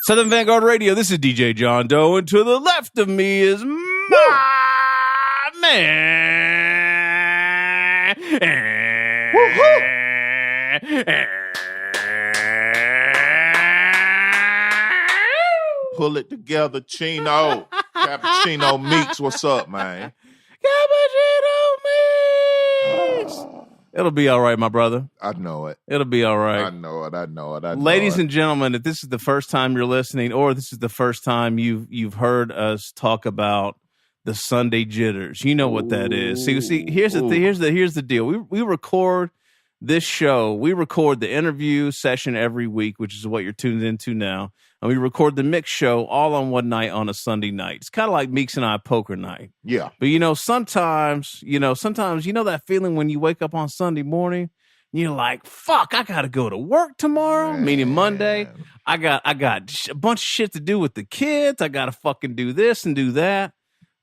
Southern Vangard Radio, this is DJ John Doe, and to the left of me is my man. Pull it together, Chino. Cappuccino Meeks, what's up, man? Cappuccino Meeks. It'll be all right, my brother. I know it. It'll be all right. I know it. Ladies and gentlemen, if this is the first time you're listening, or this is the first time you've heard us talk about the Sunday jitters, you know what that is. See, here's the deal. We record this show. We record the interview session every week, which is what you're tuned into now. And we record the mix show all on one night on a Sunday night. It's kind of like Meeks and I poker night. Yeah. But sometimes that feeling when you wake up on Sunday morning, and you're like, fuck, I got to go to work tomorrow, meaning Monday. I got a bunch of shit to do with the kids. I got to fucking do this and do that.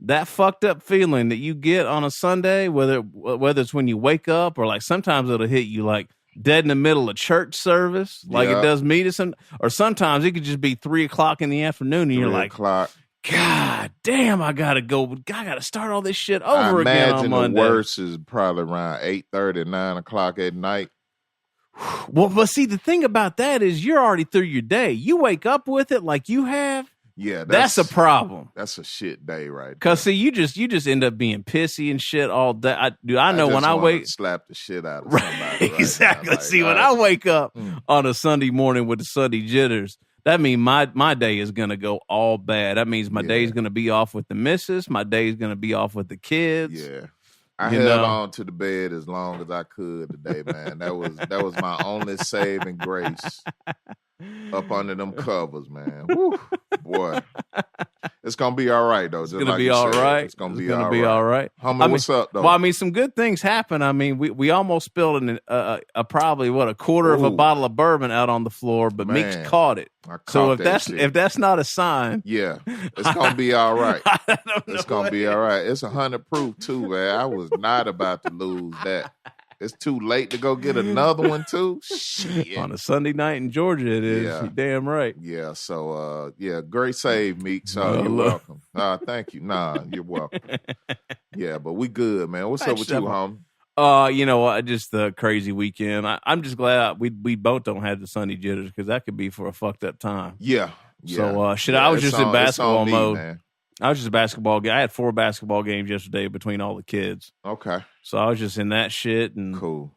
That fucked up feeling that you get on a Sunday, whether it's when you wake up or like sometimes it'll hit you like dead in the middle of church service, like it does me to some, or sometimes it could just be 3:00 in the afternoon and you're like, God damn, I gotta go. I gotta start all this shit over again on Monday. The worst is probably around 8:30, 9:00 at night. Well, but see, the thing about that is you're already through your day. You wake up with it like you have. Yeah, that's a problem. That's a shit day, right? Because see, you just end up being pissy and shit all day. I know when I wake, slap the shit out of somebody. Right exactly. Like, see, when I wake up on a Sunday morning with the Sunday jitters, that means my day is gonna go all bad. That means my day is gonna be off with the missus. My day is gonna be off with the kids. Yeah. I held on to the bed as long as I could today, man. That was my only saving grace. Up under them covers, man. Woo, boy. It's going to be all right, though. It's going to be all right. It's going to be all right. Homie, what's up, though? Well, I mean, some good things happen. I mean, we almost spilled probably a quarter of a bottle of bourbon out on the floor, but Meeks caught it. So if that's not a sign, yeah, it's going to be all right. It's going to be all right. It's 100 proof too, man. I was not about to lose that. It's too late to go get another one too. Shit. On a Sunday night in Georgia, it is. Yeah. You're damn right. Yeah. So, great save, Meeks. You're welcome. Thank you. Nah, you're welcome. Yeah, but we good, man. What's up with you, homie? Just the crazy weekend. I'm just glad we both don't have the Sunday jitters because that could be for a fucked up time. Yeah. So, I was just in basketball mode. Man. I was just basketball game. I had 4 basketball games yesterday between all the kids. Okay. So I was just in that shit and cool.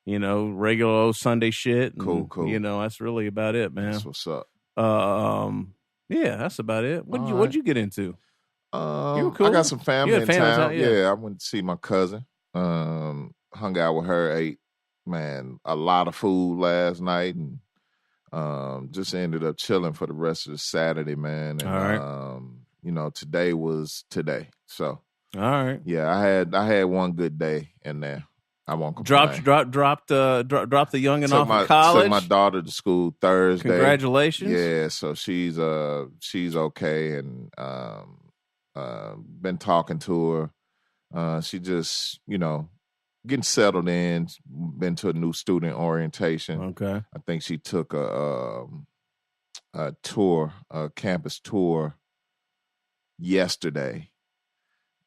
Regular old Sunday shit. And, cool. That's really about it, man. That's what's up. Yeah, that's about it. What'd you get into? You were cool. I got some family in town. Yeah, I went to see my cousin. Hung out with her, ate a lot of food last night, and just ended up chilling for the rest of the Saturday, man. And, all right. Today was today. So, all right. Yeah, I had one good day in there. I won't complain. Dropped the youngin' off of college. Took my daughter to school Thursday. Congratulations. Yeah, so she's okay, and been talking to her. She just getting settled in. Been to a new student orientation. Okay. I think she took a tour, a campus tour yesterday,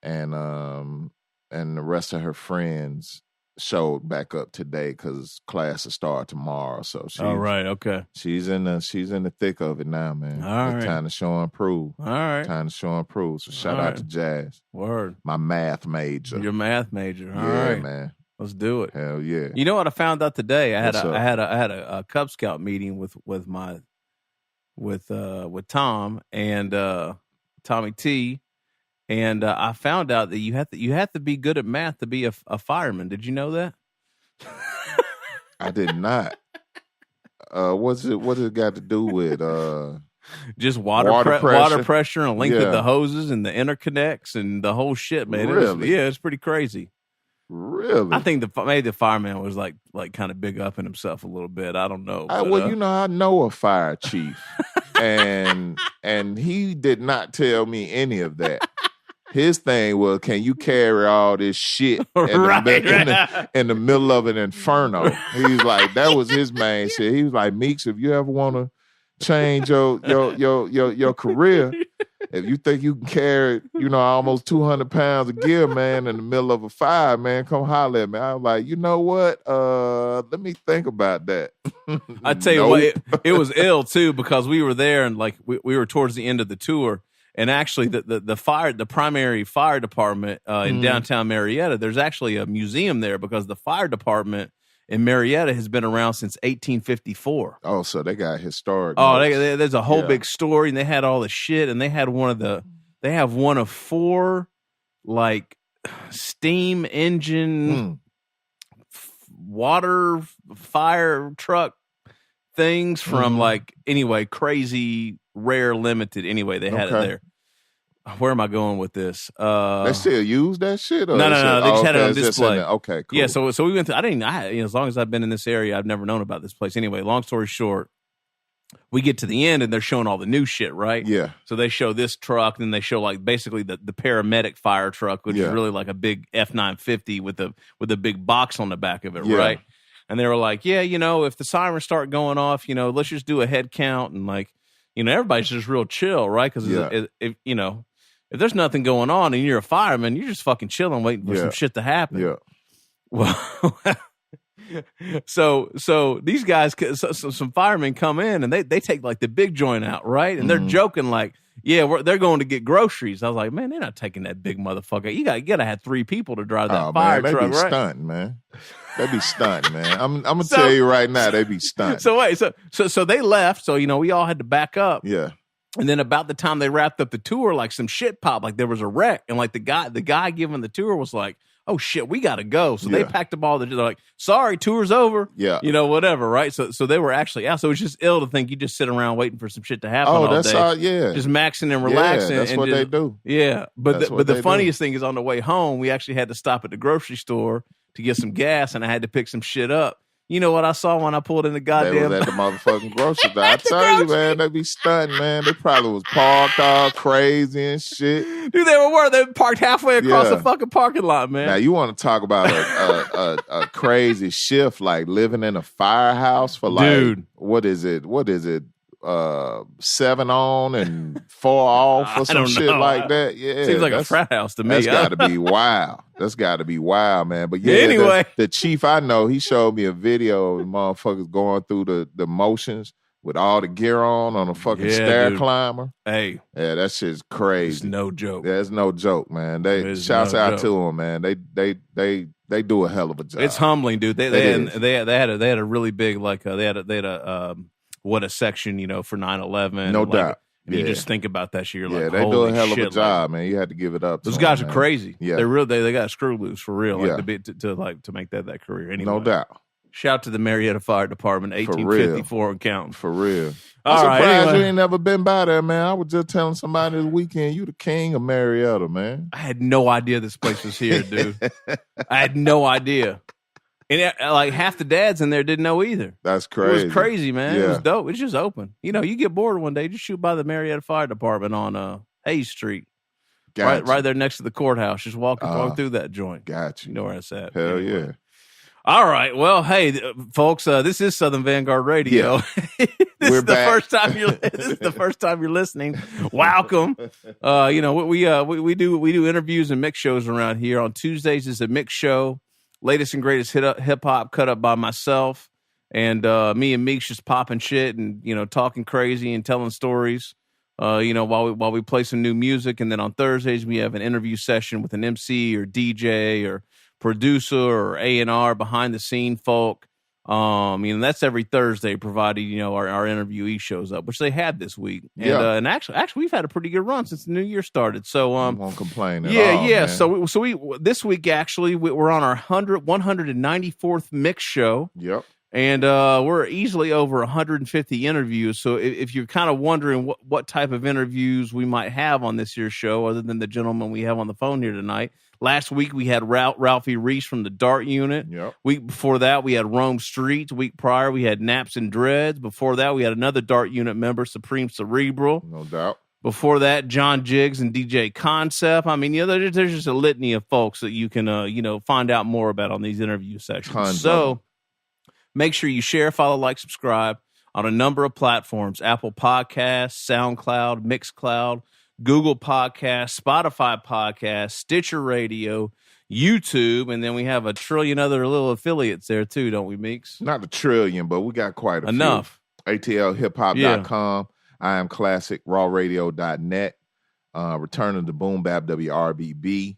and the rest of her friends showed back up today because classes start tomorrow. So she's She's in the thick of it now, man. All right. Time to show and prove. All right. Time to show and prove. So shout out to Jazz. Word. My math major. Your math major. All right, man. Let's do it. Hell yeah. You know what I found out today? I had a Cub Scout meeting with Tom and Tommy T, and I found out that you have to be good at math to be a fireman. Did you know that? I did not. What it got to do with just water pressure and length of the hoses and the interconnects and the whole shit, man? Really? It's pretty crazy. Really? I think maybe the fireman was like kind of big up in himself a little bit. I don't know. I know a fire chief, and he did not tell me any of that. His thing was, can you carry all this shit in the middle of an inferno? He's like, that was his main shit. He was like, Meeks, if you ever want to change your career. If you think you can carry, almost 200 pounds of gear, man, in the middle of a fire, man, come holler at me. I was like, you know what? Let me think about that. I tell you what, it was ill too, because we were there and like we were towards the end of the tour. And actually, the primary fire department in downtown Marietta, there's actually a museum there because the fire department in Marietta has been around since 1854. Oh, so they got historic. Oh, there's a whole big story, and they had all the shit, and they had they have one of 4 like steam engine water fire truck things from crazy rare limited. Anyway, they had it there. Where am I going with this? They still use that shit? Or no. They just had it on display. Okay, cool. Yeah, so we went to. As long as I've been in this area, I've never known about this place. Anyway, long story short, we get to the end and they're showing all the new shit, right? Yeah. So they show this truck, and then they show like basically the paramedic fire truck, which is really like a big F-950 with a big box on the back of it, right? And they were like, yeah, if the sirens start going off, let's just do a head count, and like, everybody's just real chill, right? Because if there's nothing going on and you're a fireman, you're just fucking chilling, waiting for some shit to happen. Yeah. Well, so these guys, some firemen come in and they take like the big joint out, right? And they're joking like, yeah, they're going to get groceries. I was like, man, they're not taking that big motherfucker. You gotta have 3 people to drive that fire truck, right? They be stunting, man. They be stunting, man. I'm gonna tell you right now, they be stunting. So wait, so they left. So we all had to back up. Yeah. And then about the time they wrapped up the tour, like some shit popped, like there was a wreck, and like the guy giving the tour was like, "Oh shit, we gotta go." So they packed up all they're like, "Sorry, tour's over." Yeah, whatever, right? So they were actually out. So it's just ill to think you just sit around waiting for some shit to happen. Oh, that's day, all. Yeah, just maxing and relaxing. Yeah, that's what they do. Yeah, but the funniest thing is on the way home, we actually had to stop at the grocery store to get some gas, and I had to pick some shit up. You know what I saw when I pulled in the goddamn... They was at the motherfucking grocery store. I tell you, man, they be stunting, man. They probably was parked all crazy and shit. Dude, they were. They parked halfway across the fucking parking lot, man. Now, you want to talk about a crazy shift, like living in a firehouse for like... Dude. What is it? 7 on and 4 off or some shit like that. Yeah, seems like a frat house to me. That's got to be wild. That's got to be wild, man. But yeah, anyway, the chief I know, he showed me a video of motherfuckers going through the motions with all the gear on a fucking stair climber. Hey, yeah, that shit's crazy. It's no joke. Yeah, it's no joke, man. Shouts out to them, man. They do a hell of a job. It's humbling, dude. They had a really big they had a what a section, for 9/11. No doubt. And you just think about that shit. You're like, they do a hell of a shit, job, man. You had to give it up. Those guys are crazy. Yeah, they got screw loose for real. Like to make that career. Anyway, no doubt. Shout out to the Marietta Fire Department, 1854 and counting. For real. I'm surprised you ain't never been by there, man. I was just telling somebody this weekend, you the king of Marietta, man. I had no idea this place was here, dude. I had no idea. And like half the dads in there didn't know either. That's crazy. It was crazy, man. Yeah. It was dope. It's just open. You get bored one day, just shoot by the Marietta Fire Department on Hayes Street. Gotcha. Right there next to the courthouse. Just walking through that joint. Gotcha. You know where it's at. Hell anyway. Yeah. All right. Well, hey, folks, this is Southern Vanguard Radio. Yeah. This is the first time you're listening. Welcome. We do interviews and mix shows around here. On Tuesdays is a mix show. Latest and greatest hip hop cut up by myself and me and Meeks just popping shit and talking crazy and telling stories. While we play some new music, and then on Thursdays we have an interview session with an MC or DJ or producer or A&R behind the scene folk. That's every Thursday, provided our interviewee shows up, which they had this week. And, and actually we've had a pretty good run since the new year started. So I won't complain at all, yeah. Man. So we this week actually we're on our 194th mix show. Yep. And we're easily over 150 interviews. So if you're kind of wondering what type of interviews we might have on this year's show, other than the gentleman we have on the phone here tonight. Last week we had Ralphie Reese from the Dart Unit. Yep. Week before that we had Rome Streets. Week prior we had Naps and Dreads. Before that we had another Dart Unit member, Supreme Cerebral. No doubt. Before that, John Jiggs and DJ Concept. I mean, there's just a litany of folks that you can find out more about on these interview sections. Make sure you share, follow, like, subscribe. on a number of platforms: Apple Podcasts, SoundCloud, Mixcloud, Google Podcasts, Spotify Podcasts, Stitcher Radio, YouTube, and then we have a trillion other little affiliates there too, don't we, Meeks? Not a trillion, but we got quite a enough. Few. ATLHipHop.com. I am classic, rawradio.net. Returning to BoomBap, WRBB.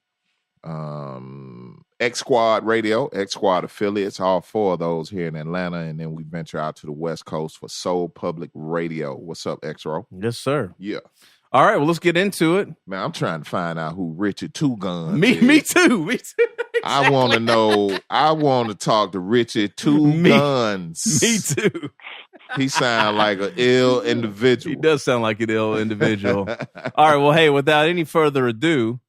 X Squad Radio, X Squad affiliates, all 4 of those here in Atlanta, and then we venture out to the West Coast for Soul Public Radio. What's up, X-Ro? Yes, sir. Yeah. All right, well, let's get into it. Man, I'm trying to find out who Richard Two Guns is. Me too. Exactly. I want to know. I want to talk to Richard Two Guns. Me too. He sounds like an ill individual. He does sound like an ill individual. All right, well, hey, without any further ado,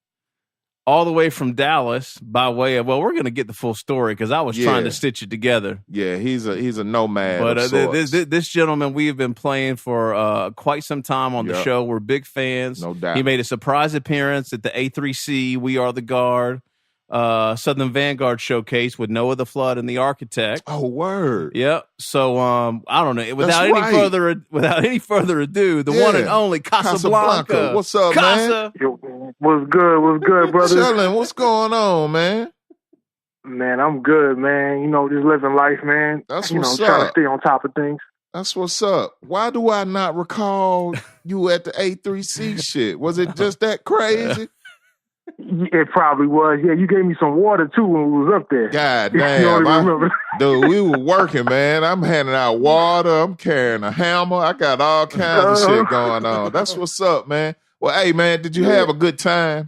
all the way from Dallas by way of, well, we're going to get the full story because I was trying to stitch it together. Yeah, he's a nomad. But this gentleman we have been playing for quite some time on the show. We're big fans. No doubt. He made a surprise appearance at the A3C, We Are the Guard, Southern Vangard showcase with Nowaah the Flood and the Architect. Oh, word. Yep. So I don't know. Without any further ado, the one and only Casablanca. What's up, man? Yo, what's good, brother? Chilling. What's going on, man? Man, I'm good, man. You know, just living life, man. That's what's up. Trying to stay on top of things. That's what's up. Why do I not recall you at the A3C shit? Was it just that crazy? It probably was. Yeah, you gave me some water too when we was up there. God damn, dude, we were working, man. I'm handing out water. I'm carrying a hammer. I got all kinds of shit going on. That's what's up, man. Well, hey, man, did you have a good time?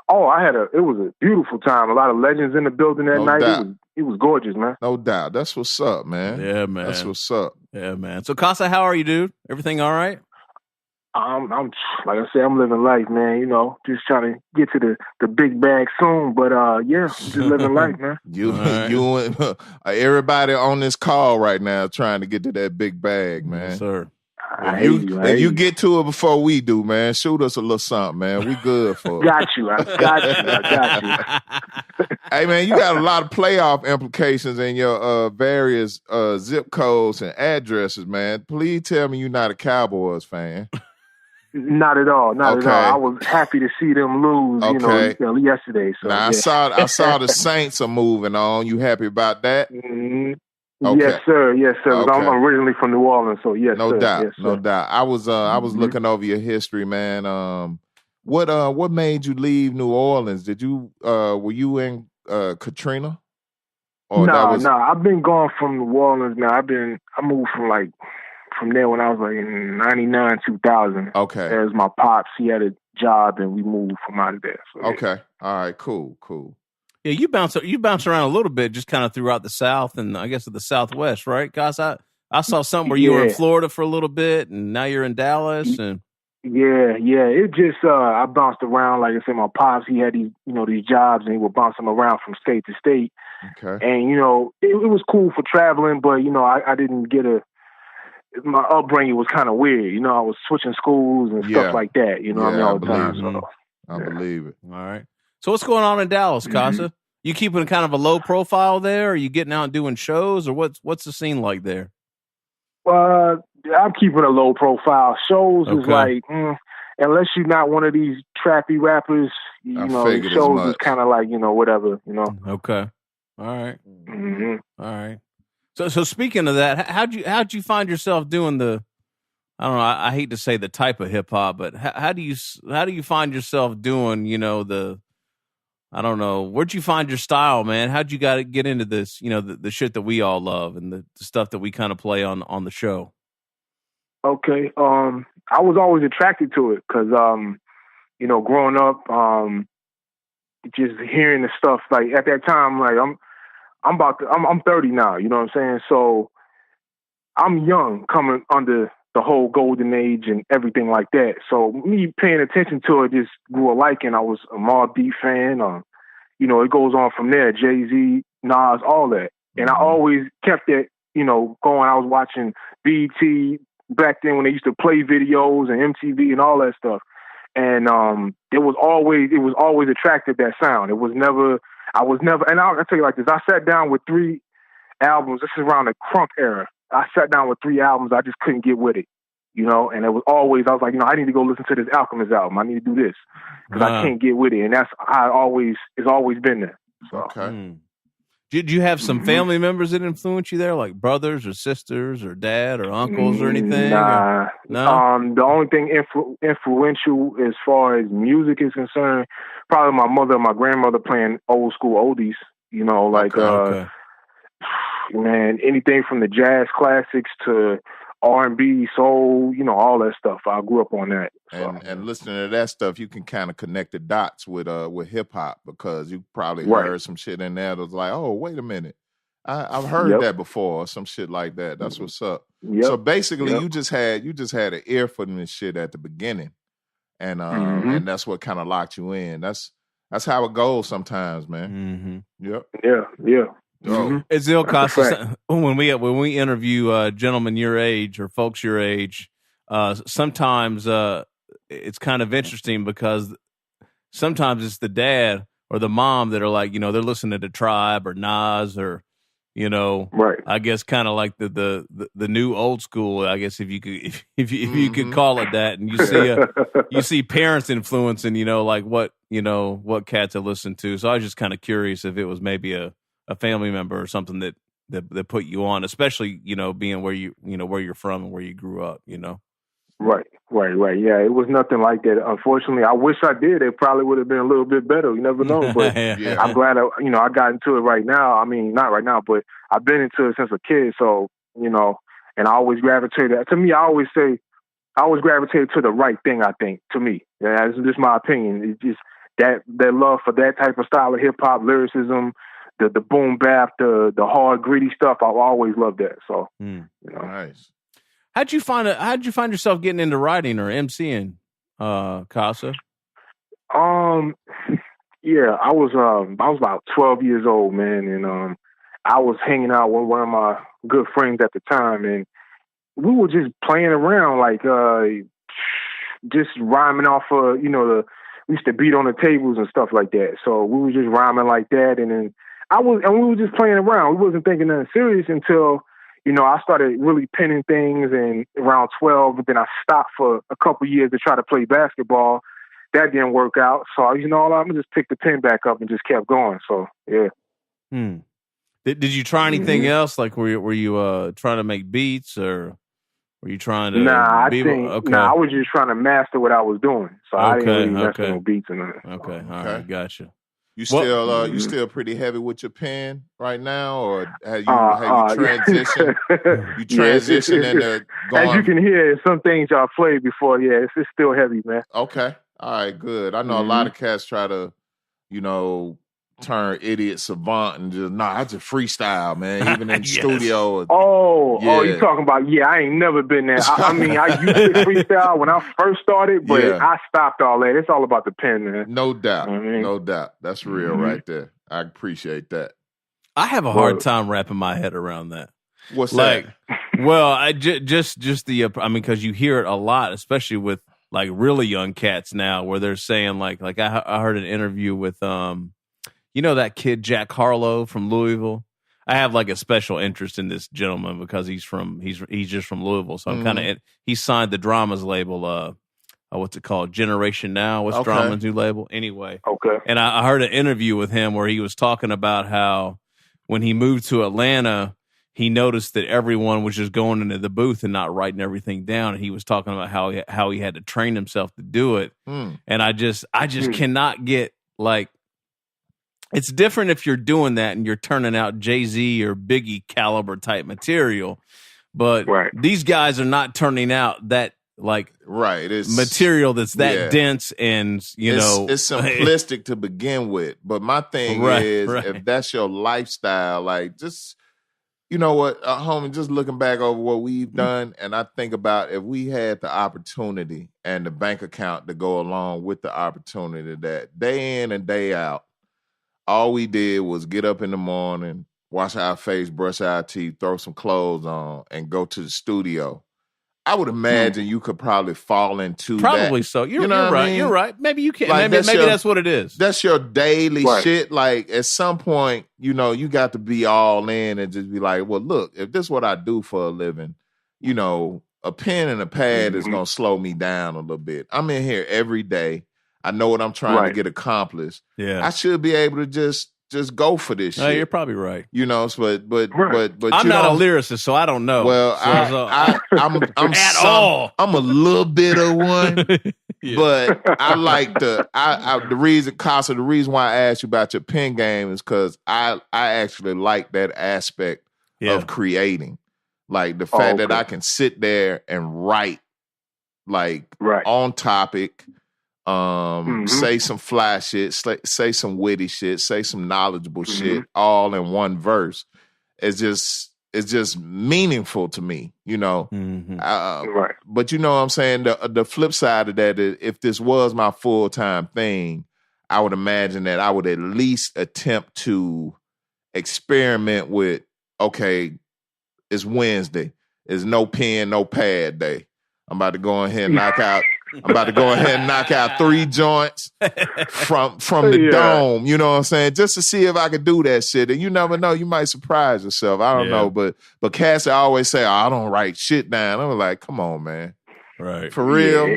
Oh, it was a beautiful time. A lot of legends in the building that night. It was gorgeous, man. No doubt. That's what's up, man. Yeah, man. That's what's up. Yeah, man. So, Casa, how are you, dude? Everything all right? I'm like I said, I'm living life, man. You know, just trying to get to the big bag soon. But yeah, just living life, man. You and everybody on this call right now trying to get to that big bag, man. Yes, sir. If you get to it before we do, man, shoot us a little something, man. We good for it. I got you. Hey, man, you got a lot of playoff implications in your various zip codes and addresses, man. Please tell me you're not a Cowboys fan. Not at all. Not at all. I was happy to see them lose, yesterday. So, now, I saw the Saints are moving on. You happy about that? Mm-hmm. Okay. Yes, sir. Okay. I'm originally from New Orleans, so yes, no sir. doubt, yes, no doubt. I was looking over your history, man. What made you leave New Orleans? Did you were you in Katrina? No. I've been gone from New Orleans now. I moved from there when I was like in 99, 2000. Okay. That was my pops. He had a job, and we moved from out of there. So, okay. All right. Cool. Yeah, you bounce around a little bit, just kind of throughout the South and I guess the Southwest, right? Guys, I saw something where you were in Florida for a little bit, and now you're in Dallas, and yeah. It just I bounced around. Like I said, my pops, he had these jobs, and he would bounce them around from state to state. Okay. And it was cool for traveling, but I didn't get my upbringing was kind of weird. I was switching schools and stuff like that. All the time. So, I believe it. All right. So what's going on in Dallas, Casa? You keeping kind of a low profile there? Are you getting out and doing shows, or what's the scene like there? I'm keeping a low profile. Shows is like, unless you're not one of these trappy rappers, shows is kind of like, whatever, Okay. All right. Mm-hmm. All right. So speaking of that, how'd you find yourself doing I don't know, I hate to say the type of hip hop, but how do you find yourself doing, I don't know, where'd you find your style, man? How'd you get into this, the shit that we all love and the stuff that we kind of play on the show? Okay. I was always attracted to it because, growing up, just hearing the stuff, like at that time, like I'm 30 now, you know what I'm saying? So I'm young coming under the whole golden age and everything like that. So me paying attention to it just grew a liking. I was a Mobb Deep fan. It goes on from there. Jay-Z, Nas, all that. And I always kept that, going. I was watching BET back then when they used to play videos and MTV and all that stuff. And it was always attractive, that sound. I was never, and I'll tell you like this, I sat down with 3 albums. This is around the crunk era. I sat down with 3 albums. I just couldn't get with it, you know. And it was always, I was like, you know, I need to go listen to this Alchemist album. I need to do this because I can't get with it. And that's how it's always been there. So. Okay. Did you have some family members that influenced you there, like brothers or sisters or dad or uncles or anything? Nah. No. The only thing influential as far as music is concerned, probably my mother and my grandmother playing old school oldies. You know, like man, anything from the jazz classics to R&B, soul, you know, all that stuff. I grew up on that. So. And listening to that stuff, you can kind of connect the dots with hip hop, because you probably heard some shit in there that was like, oh, wait a minute, I've heard that before, or some shit like that. That's what's up. Yep. So basically, you just had an ear for this shit at the beginning, and and that's what kind of locked you in. That's how it goes sometimes, man. Yep. Yeah. It's ill Costa. When we interview gentlemen your age or folks your age, sometimes it's kind of interesting because sometimes it's the dad or the mom that are like, you know, they're listening to Tribe or Nas or, you know, I guess kind of like the new old school, I guess if you could call it that, and you see parents influencing, you know, like what cats have listened to. So I was just kind of curious if it was maybe a family member or something that put you on, especially, you know, being where you're from and where you grew up, you know? Right. Yeah, it was nothing like that. Unfortunately, I wish I did. It probably would have been a little bit better. You never know. But I'm glad I got into it right now. I mean, not right now, but I've been into it since a kid. So, you know, and I always gravitated. To me, I always gravitated to the right thing, I think, to me. Yeah, that's just my opinion. It's just that love for that type of style of hip-hop, lyricism, the boom-bap, the hard, gritty stuff. I've always loved that. So, you know. Nice. How'd you find yourself getting into writing or MCing, Casa? Yeah, I was about 12 years old, man, and I was hanging out with one of my good friends at the time, and we were just playing around, like just rhyming off of, you know, we used to beat on the tables and stuff like that. So we were just rhyming like that, and then we were just playing around. We wasn't thinking nothing serious until, you know, I started really penning things, and around 12, but then I stopped for a couple years to try to play basketball. That didn't work out. So, you know, I'm going to just pick the pen back up and just kept going. So, yeah. Did you try anything else? Like, were you trying to make beats, or were you trying to? I was just trying to master what I was doing. So I didn't really mess with no beats and that. Okay. All right. Gotcha. You still pretty heavy with your pen right now, or have you transitioned? You transitioned into going. As you can hear, some things y'all played before. Yeah, it's still heavy, man. Okay, all right, good. I know a lot of cats try to, you know, turn idiot savant and just I just freestyle, man. Even in the studio. You talking about? Yeah, I ain't never been there. I mean, I used to freestyle when I first started, but I stopped all that. It's all about the pen, man. No doubt, no doubt. That's real right there. I appreciate that. I have a hard time wrapping my head around that. What's that? Well, I just the because you hear it a lot, especially with like really young cats now, where they're saying like I heard an interview with you know that kid Jack Harlow from Louisville. I have like a special interest in this gentleman because he's just from Louisville. So I'm kind of he signed the Drama's label. What's it called? Generation Now. What's Drama's new label? Anyway. Okay. And I heard an interview with him where he was talking about how when he moved to Atlanta, he noticed that everyone was just going into the booth and not writing everything down. And he was talking about how he had to train himself to do it. And I just cannot get like. It's different if you're doing that and you're turning out Jay-Z or Biggie caliber type material, but these guys are not turning out that like it's material that's that dense and it's simplistic to begin with. But my thing is, if that's your lifestyle, like just you know what, homie, just looking back over what we've done, and I think about if we had the opportunity and the bank account to go along with the opportunity that day in and day out. All we did was get up in the morning, wash our face, brush our teeth, throw some clothes on, and go to the studio. I would imagine you could probably fall into probably that. So. You're right. I mean? You're right. Maybe you can. Like maybe that's what it is. That's your daily shit. Like at some point, you got to be all in and just be like, well, look, if this is what I do for a living, a pen and a pad is going to slow me down a little bit. I'm in here every day. I know what I'm trying to get accomplished. Yeah. I should be able to just go for this shit. You're probably right. But I'm not a lyricist, so I don't know. Well, I'm at all. I'm a little bit of one, but I like the reason why I asked you about your pen game is because I actually like that aspect of creating, like the fact that I can sit there and write, like on topic. Say some fly shit, say some witty shit, say some knowledgeable shit, all in one verse. It's just meaningful to me, But you know what I'm saying? The flip side of that is if this was my full-time thing, I would imagine that I would at least attempt to experiment with, okay, it's Wednesday. It's no pen, no pad day. I'm about to go ahead and knock out 3 joints from the dome. You know what I'm saying? Just to see if I could do that shit. And you never know, you might surprise yourself. I don't know, but Cassie always say, I don't write shit down. I'm like, come on, man. Right. For real.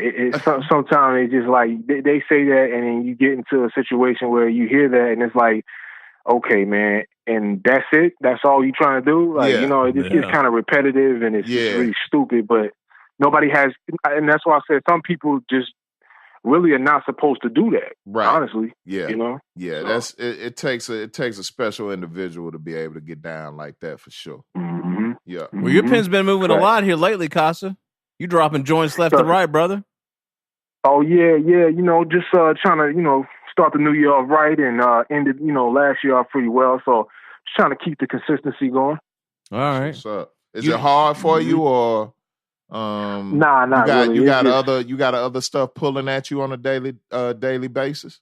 Sometimes it's just like they say that, and then you get into a situation where you hear that, and it's like, okay, man, and that's it. That's all you trying to do. Like it's kind of repetitive, and it's just really stupid, but. Nobody has, and that's why I said some people just really are not supposed to do that. Right. Honestly. Yeah. Yeah. So. It takes a special individual to be able to get down like that for sure. Mm-hmm. Yeah. Well, your pen's been moving a lot here lately, Casa. You dropping joints left to right, brother. Oh yeah. Just trying to start the new year off right and ended last year off pretty well. So just trying to keep the consistency going. All right. What's up? Is it hard for you or? Not really. You got other stuff pulling at you on a daily basis.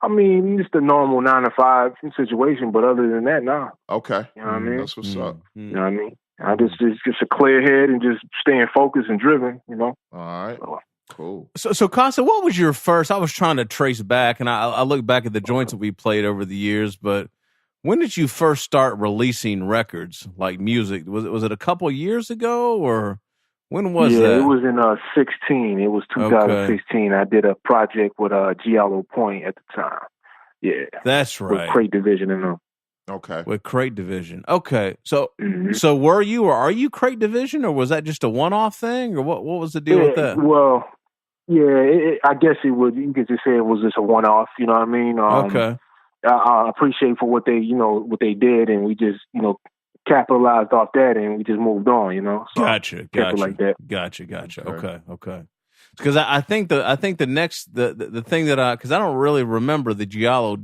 I mean, just a normal 9-to-5 situation, but other than that, nah. Okay, you know what I mean. That's what's up. You know what I mean. I just a clear head and just staying focused and driven. All right. Cool. So Casa, what was your first? I was trying to trace back, and I look back at the joints that we played over the years, but. When did you first start releasing records, like music? Was it a couple years ago, or when was that? Yeah, it was in 16. It was 2016. Okay. I did a project with Giallo Point at the time. Yeah. That's right. With Crate Division and them. Okay. With Crate Division. Okay. So so were you or are you Crate Division, or was that just a one-off thing, or what was the deal with that? Well, yeah, I guess it would. You could just say it was just a one-off, you know what I mean? Okay. I appreciate for what they did, and we just, capitalized off that, and we just moved on, So Gotcha. Like that. Gotcha. Okay. Because I think the next the thing that because I don't really remember the Giallo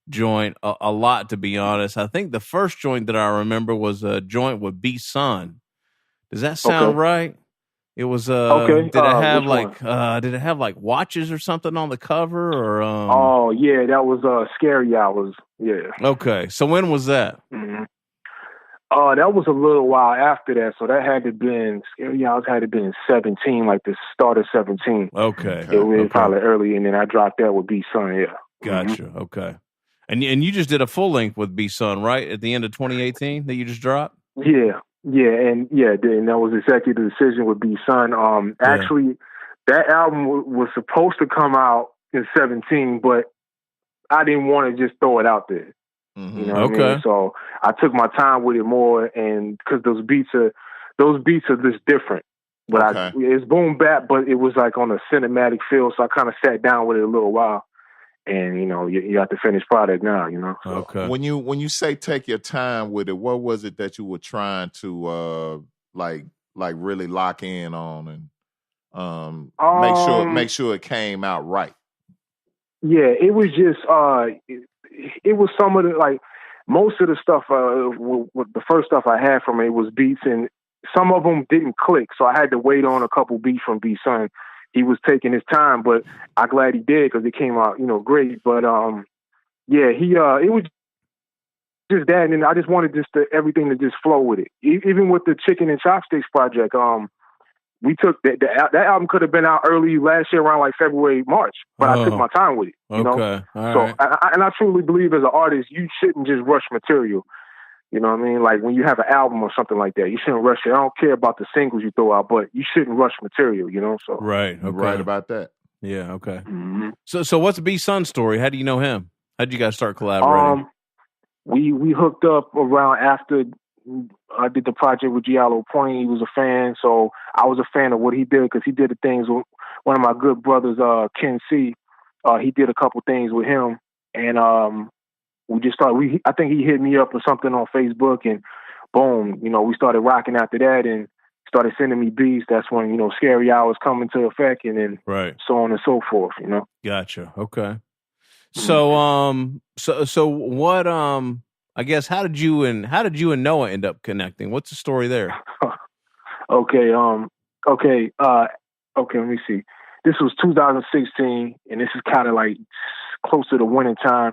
joint a lot, to be honest. I think the first joint that I remember was a joint with B-Sun. Does that sound right? It was okay. Did it have like watches or something on the cover, or Oh yeah, that was Scary Hours. Yeah. Okay. So when was that? Mm-hmm. That was a little while after that. So that had to been Scary Hours had to been 17, like the start of 17. Okay. It was probably early, and then I dropped that with B-Sun. Yeah. Gotcha. Mm-hmm. Okay. And you just did a full length with B-Sun, right? At the end of 2018 that you just dropped? Yeah. And that was exactly the decision with B-Sun. Actually, that album was supposed to come out in 17, but I didn't want to just throw it out there. Mm-hmm. You know what I mean? So I took my time with it more, and because those beats are just different. But it's boom bap, but it was like on a cinematic feel. So I kind of sat down with it a little while. And you got the finished product now. So. Okay. When you say take your time with it, what was it that you were trying to like really lock in on and make sure it came out right? Yeah, it was just it was some of the most of the stuff. The first stuff I had from it was beats, and some of them didn't click, so I had to wait on a couple beats from B-Sun. He was taking his time, but I'm glad he did because it came out, great. But it was just that, and I just wanted everything to just flow with it. Even with the Chicken and Chopsticks project, we took that album could have been out early last year around like February, March, but I took my time with it. You know? So I truly believe as an artist, you shouldn't just rush material. You know what I mean? Like when you have an album or something like that, you shouldn't rush it. I don't care about the singles you throw out, but you shouldn't rush material, you know? So right. Okay. Right about that. Yeah, okay. Mm-hmm. So what's B-Sun story? How do you know him? How did you guys start collaborating? We hooked up around after I did the project with Giallo Point. He was a fan, so I was a fan of what he did because he did the things with one of my good brothers, Ken C. He did a couple things with him, and we just started. I think he hit me up or something on Facebook, and boom, you know, we started rocking after that, and started sending me beats. That's when, you know, Scary Hours come into effect, and then so on and so forth. You know. Gotcha. Okay. So so what I guess how did you and Nowaah end up connecting? What's the story there? Okay, let me see. This was 2016, and this is kind of like close to the winter time.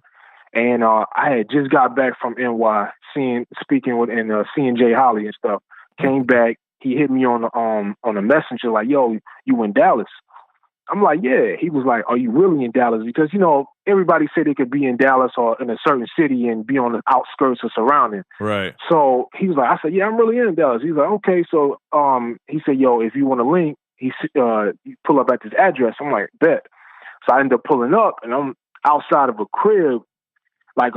And I had just got back from NY, speaking with seeing Jay Holly and stuff. Came back, he hit me on the messenger like, "Yo, you in Dallas?" I'm like, "Yeah." He was like, "Are you really in Dallas?" Because, you know, everybody said they could be in Dallas or in a certain city and be on the outskirts or surrounding. Right. So he was like, I said, "Yeah, I'm really in Dallas." He's like, "Okay." So he said, "Yo, if you want to link, you pull up at this address." I'm like, "Bet." So I ended up pulling up, and I'm outside of a crib, like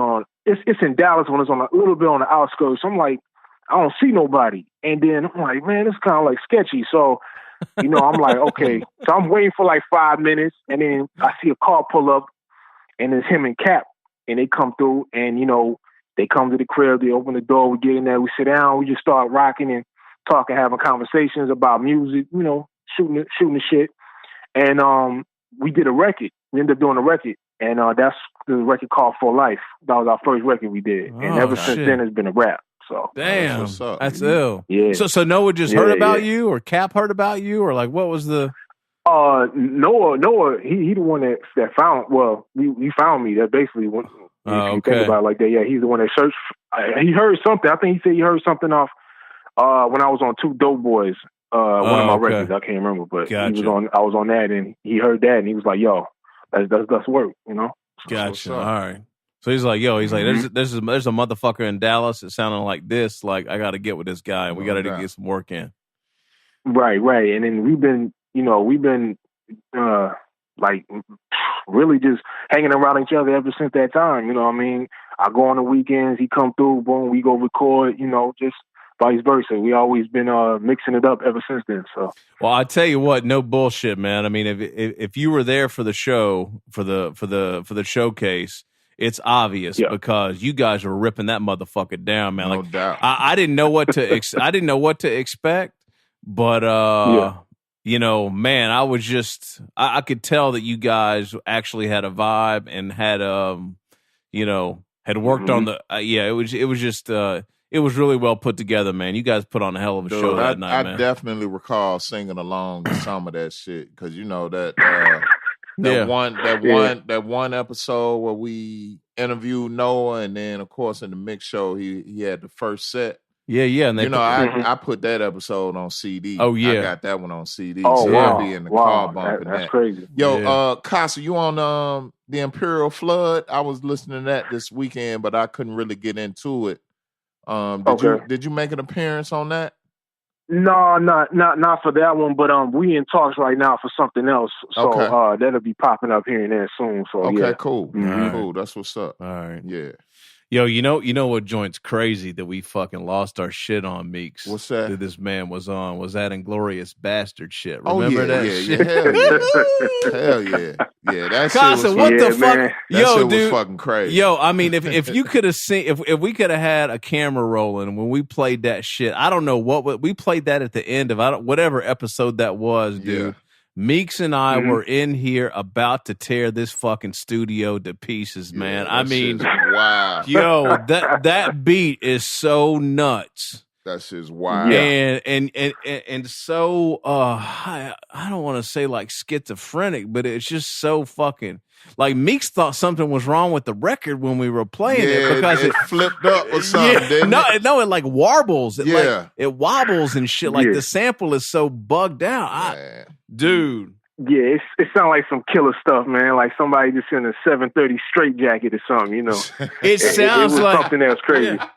it's in Dallas when it's on a little bit on the outskirts. So I'm like, I don't see nobody. And then I'm like, man, it's kind of like sketchy. So, you know, I'm like, okay. So I'm waiting for like 5 minutes, and then I see a car pull up, and it's him and Cap, and they come through, and, you know, they come to the crib, they open the door, we get in there, we sit down, we just start rocking and talking, having conversations about music, you know, shooting the shit. And we did a record. We ended up doing a record, and that's the record called For Life. That was our first record we did. And ever since then, it's been a rap. So damn, that's ill. Yeah. So Nowaah just heard about you, or Cap heard about you, or like what was the? Nowaah, he the one that found. Well, he found me. That basically when you think about it like that. Yeah, he's the one that searched. He heard something. I think he said he heard something off when I was on Two Dope Boys. One of my records. I can't remember, but he was on. I was on that, and he heard that, and he was like, "Yo, let's work," you know. Gotcha. All right. So he's like, "Yo," he's like, "There's a motherfucker in Dallas that sounding like this. Like, I got to get with this guy, and we got to get some work in." Right. And then we've been like really just hanging around each other ever since that time. You know what I mean? I go on the weekends, he come through, boom, we go record. You know, just vice versa. We always been mixing it up ever since then. So, well, I tell you what, no bullshit, man. I mean, if you were there for the show for the showcase, it's obvious because you guys were ripping that motherfucker down, man. No like, doubt. I didn't know what to I didn't know what to expect, but you know, man, I was just I could tell that you guys actually had a vibe and had you know, had worked on the it was just it was really well put together, man. You guys put on a hell of a show that night, man. I definitely recall singing along to some of that shit because you know that that one episode where we interviewed Nowaah, and then of course in the mix show he had the first set. Yeah, and they I put that episode on CD. Oh yeah, I got that one on CD. Oh so wow, I'll be in the car bumping that's crazy. Yo, Casa, you on the Imperial Flood? I was listening to that this weekend, but I couldn't really get into it. Did you make an appearance on that? No, not for that one, but we in talks right now for something else. So that'll be popping up here and there soon. So cool. Mm-hmm. Cool. That's what's up. All right. Yeah. Yo, you know what joint's crazy that we fucking lost our shit on, Meeks? What's that? That this man was on was that Inglorious Bastard shit. Remember that shit? Yeah, hell yeah. Yeah, that Casa, shit was what the fuck? That yo, shit dude, was fucking crazy. Yo, I mean, if you could have seen, if we could have had a camera rolling when we played that shit, I don't know what we played that at the end of whatever episode that was, dude. Yeah. Meeks and I were in here about to tear this fucking studio to pieces, man. I mean, wow. Yo, that beat is so nuts. That shit's wild. And so I don't want to say like schizophrenic, but it's just so fucking like Meeks thought something was wrong with the record when we were playing it because it flipped up or something. Didn't it? No, it like warbles. It wobbles and shit. Like the sample is so bugged out. Dude. Yeah, it sounds like some killer stuff, man. Like somebody just in a 730 straight jacket or something, you know. It sounds like something else crazy. Yeah.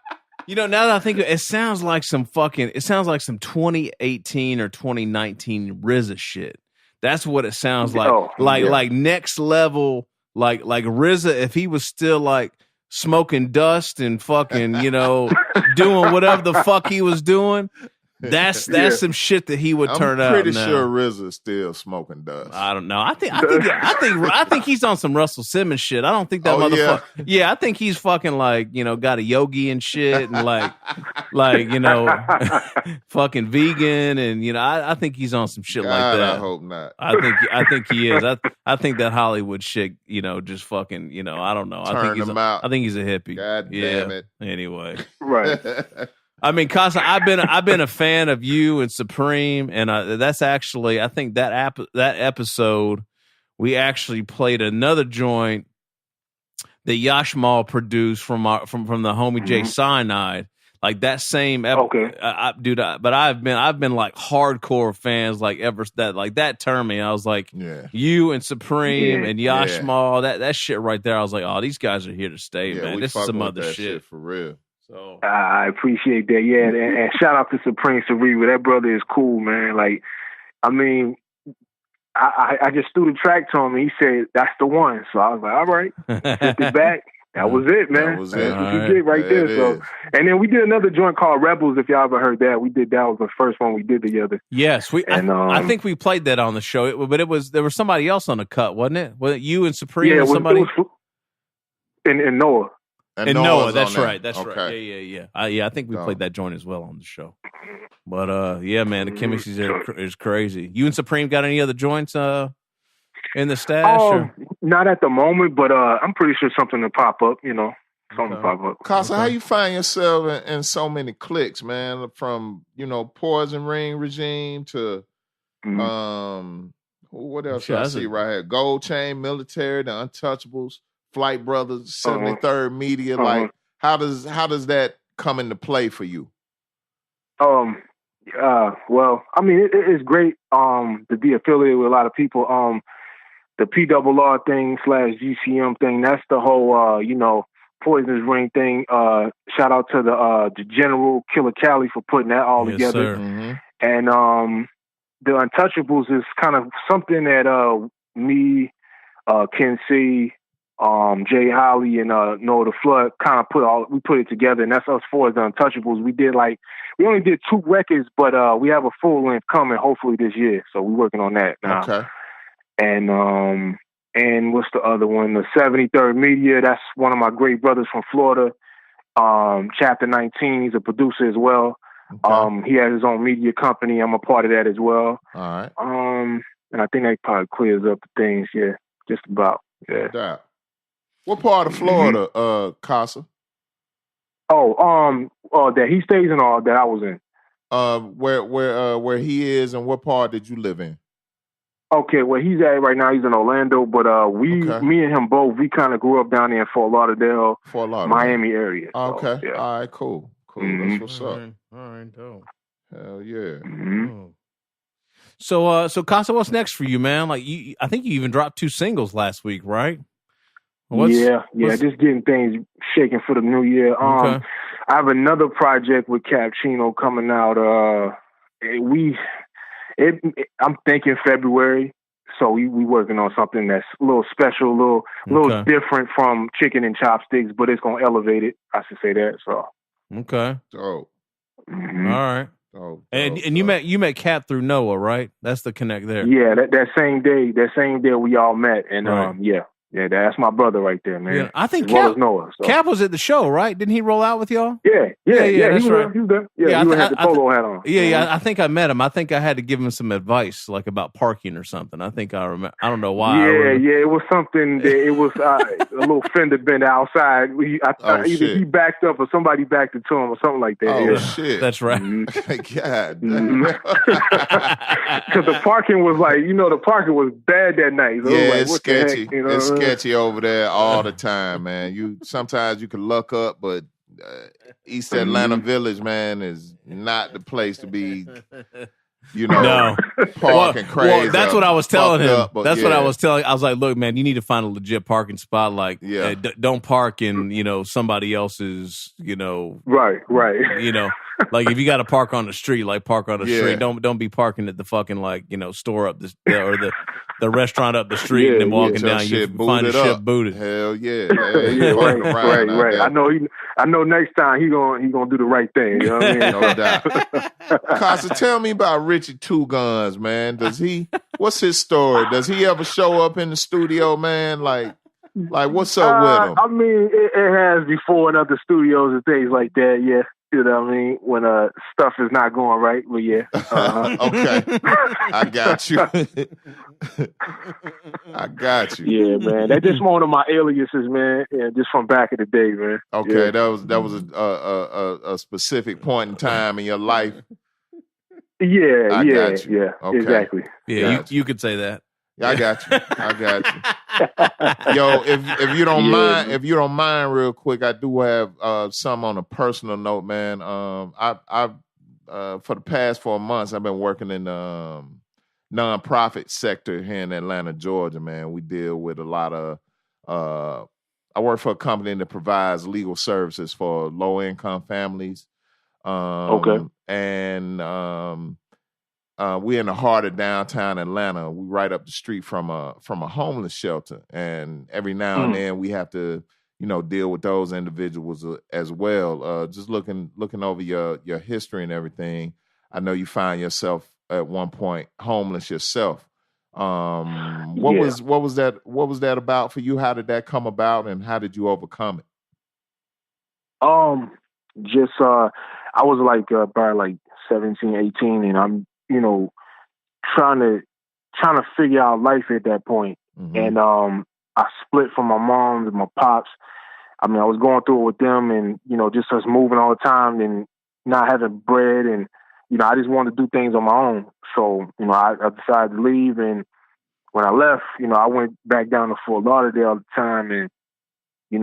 You know, now that I think it sounds like some 2018 or 2019 RZA shit. That's what it sounds like. Like next level, like RZA, if he was still like smoking dust and fucking, you know, doing whatever the fuck he was doing. That's some shit that he would turn out. I'm pretty sure RZA's still smoking dust. I don't know. I think he's on some Russell Simmons shit. I don't think that motherfucker. Yeah, I think he's fucking like, you know, got a yogi and shit and like you know, fucking vegan and you know, I think he's on some shit like that. I hope not. I think he is. I think that Hollywood shit, you know, just fucking, you know, I don't know. I think he's a hippie. God damn it. Anyway, right. I mean, Casa, I've been a fan of you and Supreme, and that's actually, I think that episode we actually played another joint that Yashmal produced from the homie Jay Cyanide, like that same okay. But I've been like hardcore fans like ever that turned me. I was like, you and Supreme and Yashmal, that shit right there. I was like, oh, these guys are here to stay, man. This is some other shit for real. So I appreciate that, and shout out to Supreme Cerebral. That brother is cool, man. Like, I mean, I just threw the track to him, and he said that's the one. So I was like, all right, sent it back. That was it, man. That was it. That's what you did right there. So, and then we did another joint called Rebels. If y'all ever heard that, that was the first one we did together. Yes, I think we played that on the show. But there was somebody else on the cut, wasn't it? Was it you and Supreme or somebody? And Noah. And Noah, that's right. That's right. Yeah. I think we played that joint as well on the show. But yeah, man, the chemistry is crazy. You and Supreme got any other joints in the stash? Not at the moment, but I'm pretty sure something will pop up. You know, something to pop up. Casa, how you find yourself in so many cliques, man? From Poison Ring Regime to what else I see right here? Gold Chain Military, the Untouchables. Flight Brothers, 73rd Media, like how does that come into play for you? Well, I mean it's great to be affiliated with a lot of people. The PRR thing / GCM thing, that's the whole Poisonous Ring thing. Shout out to the General Killer Cali for putting that all together. And the Untouchables is kind of something that me, Ken C, Jay Holly and Nowaah the Flood kind of put it together, and that's us for the Untouchables. We only did 2 records, but we have a full length coming hopefully this year, so we're working on that now. Okay. And what's the other one? The 73rd Media. That's one of my great brothers from Florida. Chapter 19. He's a producer as well. Okay. He has his own media company. I'm a part of that as well. All right. And I think that probably clears up the things. Yeah, just about. Yeah. What part of Florida, Casa? That he stays in, or that I was in. Where he is, and what part did you live in? Okay, where he's at right now, he's in Orlando, but me and him both, we kind of grew up down there in Fort Lauderdale, Miami area. So, okay, yeah. All right, cool. That's what's up. All right, dope. Hell yeah. So Casa, what's next for you, man? Like, I think you even dropped 2 singles last week, right? Just getting things shaking for the new year. I have another project with Cap Chino coming out. I'm thinking February. So we working on something that's a little special, a little different from Chicken and Chopsticks, but it's gonna elevate it. I should say that. So okay. Dope. All right. And you met Cap through Noah, right? That's the connect there. Yeah, that same day we all met, and right. Yeah, that's my brother right there, man. Yeah, I think Nowaah, Cap was at the show, right? Didn't he roll out with y'all? Yeah. That's right. He was there. Yeah, he had the polo hat on. Yeah. I think I met him. I think I had to give him some advice, like about parking or something. I think I remember. I don't know why. Yeah. It was something. It was a little fender bender outside. Either he backed up or somebody backed it to him or something like that. Oh shit, that's right. God, because the parking was like, the parking was bad that night. So yeah, like, it's sketchy. It's sketchy over there all the time, man. Sometimes you can luck up, but East Atlanta Village, man, is not the place to be. Parking crazy. Well, that's what I was telling him. What I was telling. I was like, look, man, you need to find a legit parking spot. Like, don't park in, somebody else's, Right. Like if you got to park on the street, like park on the street. Don't be parking at the fucking store up or the restaurant up the street and then walking down. You find the shit booted. Hell yeah, right. I know. Next time he gonna do the right thing. You know what I mean? No doubt. Casa, tell me about Richie Two Guns, man. What's his story? Does he ever show up in the studio, man? Like what's up with him? I mean, it has before in other studios and things like that. Yeah. You know what I mean? When stuff is not going right, but yeah. Okay. I got you. Yeah, man. That's just one of my aliases, man. Yeah, just from back in the day, man. Okay, that was a specific point in time in your life. Yeah, okay. Exactly. Yeah, you could say that. I got you. Yo, if you don't mind, real quick, I do have some on a personal note, man. I for the past 4 months, I've been working in nonprofit sector here in Atlanta, Georgia, man. We deal with a lot of. I work for a company that provides legal services for low income families. Okay. And we're in the heart of downtown Atlanta. We right up the street from a homeless shelter, and every now and then we have to, deal with those individuals as well. Just looking over your history and everything, I know you find yourself at one point homeless yourself. What was that about for you? How did that come about, and how did you overcome it? I was about 17, 18, and I'm trying to figure out life at that point. Mm-hmm. And I split from my mom and my pops. I mean, I was going through it with them, and just us moving all the time and not having bread, and I just wanted to do things on my own. So I decided to leave, and when I left, I went back down to Fort Lauderdale at the time, and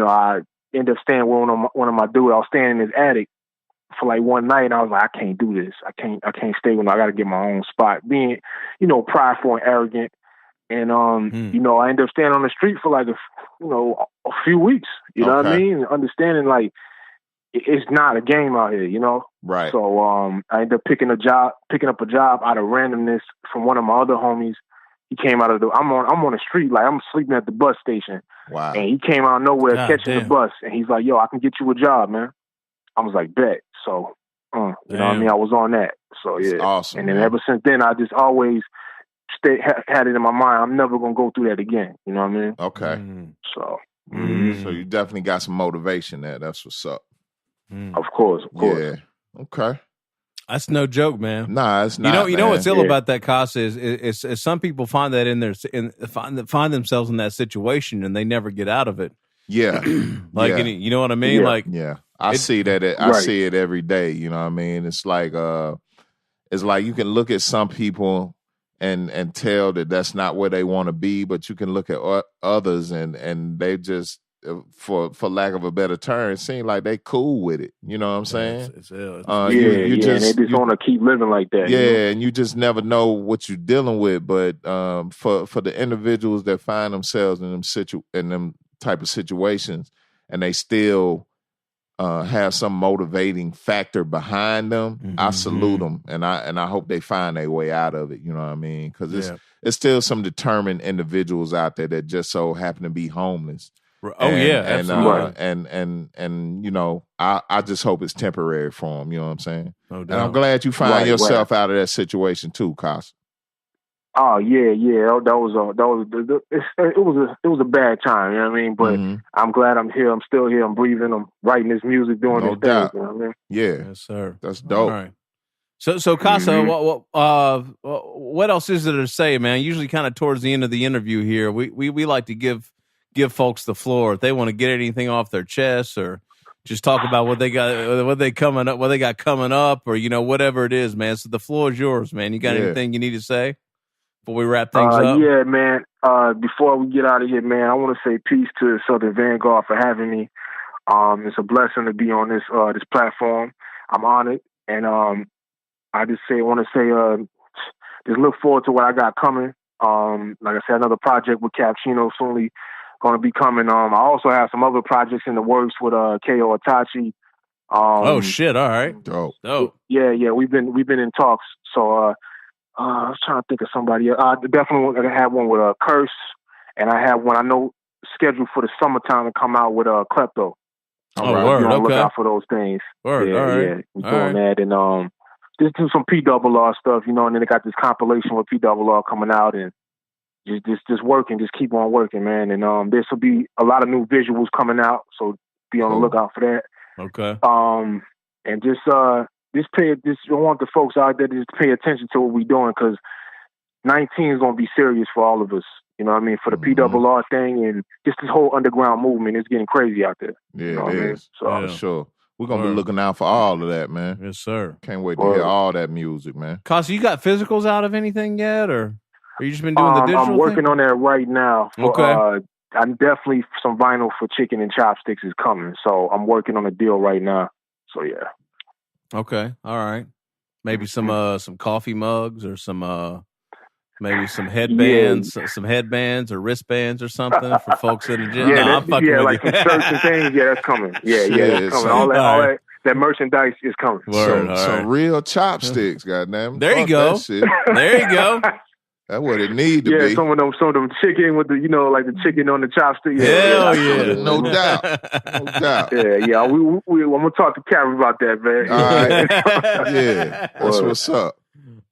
I ended up staying with one of my dudes. I was staying in his attic for one night, and I was like, I can't do this. I can't stay with him. I got to get my own spot. Being, prideful and arrogant. And, I ended up staying on the street for a few weeks, you know what I mean? And understanding it's not a game out here, Right. So, I ended up picking up a job out of randomness from one of my other homies. He came out of I'm on the street, I'm sleeping at the bus station. Wow. And he came out of nowhere catching the bus, and he's like, yo, I can get you a job, man. I was like, bet. So, you know what I mean? I was on that. So, yeah. That's awesome. And then ever since then, I just always had it in my mind. I'm never going to go through that again. You know what I mean? Okay. So. So you definitely got some motivation there. That's what's up. Of course. Yeah. Okay. That's no joke, man. Nah, it's not. You know what's ill about that, Casa, is some people find that find themselves in that situation and they never get out of it. Yeah. You know what I mean? Yeah. I see that. I see it every day. You know what I mean? It's like you can look at some people and tell that that's not where they want to be, but you can look at others and they just, for lack of a better term, it seems like they cool with it. You know what I'm saying? They just want to keep living like that. Yeah, and you just never know what you're dealing with. But for the individuals that find themselves in them type of situations, and they still have some motivating factor behind them, I salute them, and I hope they find their way out of it. You know what I mean? Because it's still some determined individuals out there that just so happen to be homeless. Absolutely. And I just hope it's temporary for them. You know what I'm saying? No doubt. And I'm glad you find yourself out of that situation too, Casa. Oh yeah. It was a bad time, you know what I mean? But I'm glad I'm here. I'm still here. I'm breathing. I'm writing this music, doing this thing. You know what I mean? Yeah, yes, sir. That's dope. All right. So Casa, what else is there to say, man? Usually, kind of towards the end of the interview here, we like to give folks the floor if they want to get anything off their chest or just talk about what they got coming up, or whatever it is, man. So the floor is yours, man. You got anything you need to say before we wrap things up? Yeah, man. Before we get out of here, man, I want to say peace to Southern Vangard for having me. It's a blessing to be on this platform. I'm honored, and I want to say just look forward to what I got coming. Like I said, another project with Cap Chino soonly going to be coming. I also have some other projects in the works with K.O. Itachi. Oh shit! All right, dope. Yeah. We've been in talks. So I was trying to think of somebody. Definitely, I had one with Curse, and I have one I know scheduled for the summertime to come out with Klepto. Word. Be on the lookout for those things. Word. Yeah. We're doing that, and just do some PRR stuff, and then they got this compilation with PRR coming out, and just working, just keep on working, man. And this will be a lot of new visuals coming out, so be on the lookout for that. Okay. And I want the folks out there to just pay attention to what we're doing, because 19 is gonna be serious for all of us. You know what I mean? For the PRR thing and just this whole underground movement, it's getting crazy out there. Yeah, it is. So for sure. We're going to be looking out for all of that, man. Yes, sir. Can't wait to hear all that music, man. Casa, you got physicals out of anything yet, or you just been doing the digital I'm working on that right now. Okay. I'm definitely some vinyl for Chicken and Chopsticks is coming, so I'm working on a deal right now. So, yeah. Okay. All right. Maybe some coffee mugs or maybe some headbands, or wristbands or something for folks in the gym. Like some shirts and things. Yeah, that's coming. Yeah, that's coming. All that merchandise is coming. Some real chopsticks, goddamn. There you go. There you go. That's what it need to be. Some of them chicken with the like the chicken on the chopstick. Hell yeah. No doubt. Yeah. I'm gonna talk to Karen about that, man. All right. Yeah, that's what's up.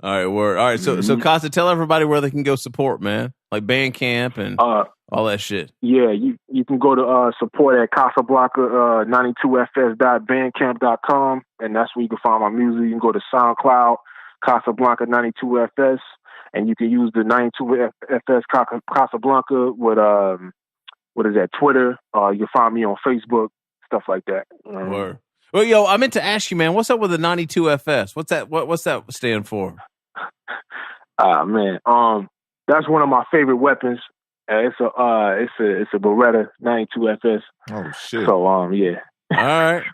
All right, word. All right, so Casa, tell everybody where they can go support, man, like Bandcamp and all that shit. Yeah, you can go to support at Casablanca 92fs.bandcamp.com, and that's where you can find my music. You can go to SoundCloud Casablanca 92fs, and you can use the 92fs Casablanca with what is that, Twitter. You can find me on Facebook, stuff like that. Word. Well, yo, I meant to ask you, man, what's up with the 92FS? What's that? What's that stand for? Man, that's one of my favorite weapons. It's a Beretta 92FS. Oh shit! So yeah. All right.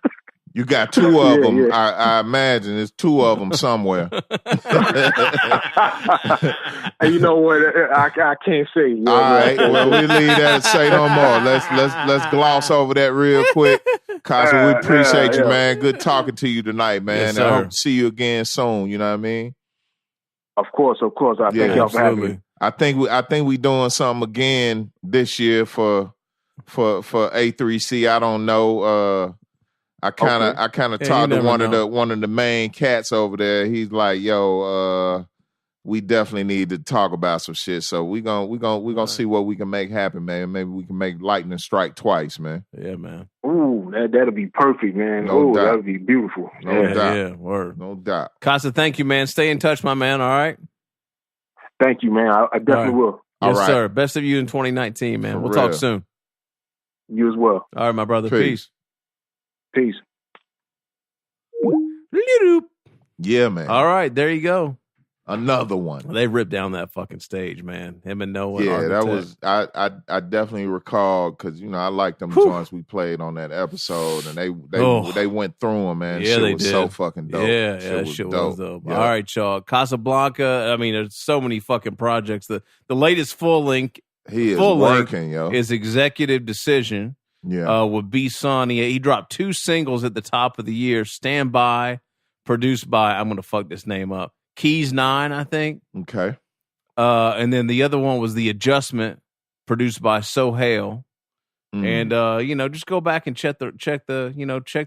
You got two of them. Yeah. I imagine there's two of them somewhere. You know what? I can't say. All right. Well, we leave that and say no more. Let's gloss over that real quick. Casa, we appreciate you, man. Good talking to you tonight, man. Yes, and I hope to see you again soon. You know what I mean? Of course. I thank y'all for having me. I think we doing something again this year for A3C. I don't know. I kind of talked to one of the main cats over there. He's like, "Yo, we definitely need to talk about some shit." So we gonna see what we can make happen, man. Maybe we can make lightning strike twice, man. Yeah, man. Ooh, that'll be perfect, man. No doubt. That'll be beautiful. No doubt. Yeah, word. No doubt. Casa, thank you, man. Stay in touch, my man. All right. Thank you, man. I definitely will. Yes, sir. Best of you in 2019, man. We'll talk soon. You as well. All right, my brother. Peace. Peace. Yeah, man. All right, there you go. Another one. They ripped down that fucking stage, man. Him and Noah. Yeah, that was. I definitely recall because I like them joints we played on that episode, and they went through them, man. Yeah, shit was so fucking dope. Yeah, shit was dope. Yeah. All right, y'all. Casablanca. I mean, there's so many fucking projects. The latest full length. He is working, yo. Is Executive Decision. Yeah. With B-Sun. He dropped 2 singles at the top of the year. Stand By, produced by, I'm gonna fuck this name up, Keys 9, I think. Okay. And then the other one was The Adjustment, produced by So Hale. And just go back and check the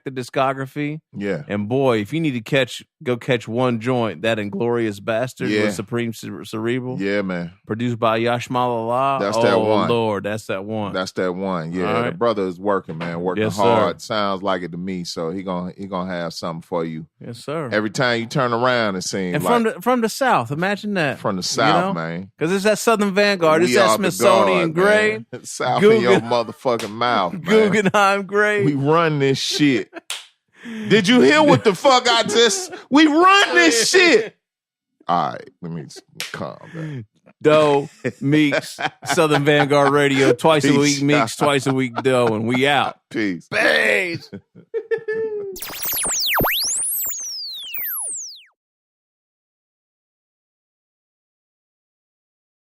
discography. Yeah. And boy, if you need to go catch one joint, that Inglorious Bastard with Supreme Cerebral. Yeah, man. Produced by Yashmalallah. That's that one. Oh Lord, that's that one. That's that one. Yeah. Right. The brother is working, man. Working hard. Sounds like it to me. So he gonna have something for you. Yes, sir. Every time you turn around, it seems from the South. Imagine that. From the South, man. Because it's that Southern Vanguard. It's that Smithsonian grade. South in your motherfucking mouth, man. Guggenheim grade. We run this shit. Did you hear what the fuck we run this shit. All right, let me calm down. Doe, Meeks, Southern Vanguard Radio, twice a week, Meeks, twice a week, Doe, and we out. Peace. Peace.